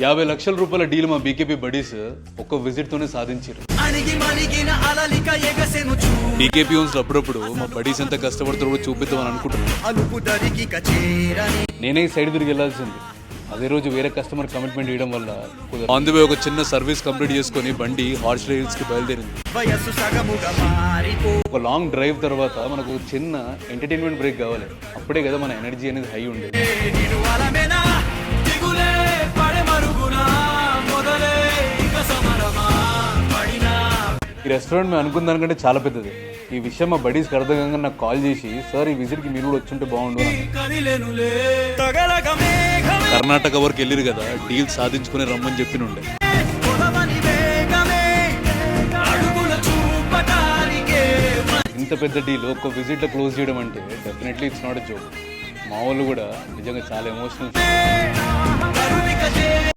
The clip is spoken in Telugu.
50 లక్షల రూపాయల డీల్ మా బీకేపీ బడీస్ ఒక్క విజిట్ తోనే సాధించారు. బీకేపీ ఓన్స్ అప్పుడప్పుడు మా బడీస్ ఎంత కష్టపడతారో చూపిద్దామని అనుకుంటున్నాను. నేనే సైడ్ తిరిగి వెళ్ళాల్సింది. అదే రోజు వేరే కస్టమర్ కమిట్మెంట్ ఇవ్వడం వల్ల ఆన్ ది వే ఒక చిన్న సర్వీస్ కంప్లీట్ చేసుకుని బండి హార్స్ రైల్స్ కి బయలుదేరింది. ఒక లాంగ్ డ్రైవ్ తర్వాత మనకు చిన్న ఎంటర్టైన్మెంట్ బ్రేక్ కావాలి. అప్పుడే కదా మన ఎనర్జీ అనేది హై ఉండేది. ఈ రెస్టారెంట్ మేము అనుకున్న దానికంటే చాలా పెద్దది. ఈ విషయం మా బడీస్కి అర్థంగా నాకు కాల్ చేసి, సార్ ఈ విజిట్కి మీరు కూడా వచ్చుంటే బాగుండు. కర్ణాటక వరకు వెళ్ళిరు కదా, డీల్ సాధించుకుని రమ్మని చెప్పినుండే. ఇంత పెద్ద డీల్ ఒక్క విజిట్లో క్లోజ్ చేయడం అంటే definitely it's not a joke. మా వాళ్ళు కూడా నిజంగా చాలా ఎమోషనల్.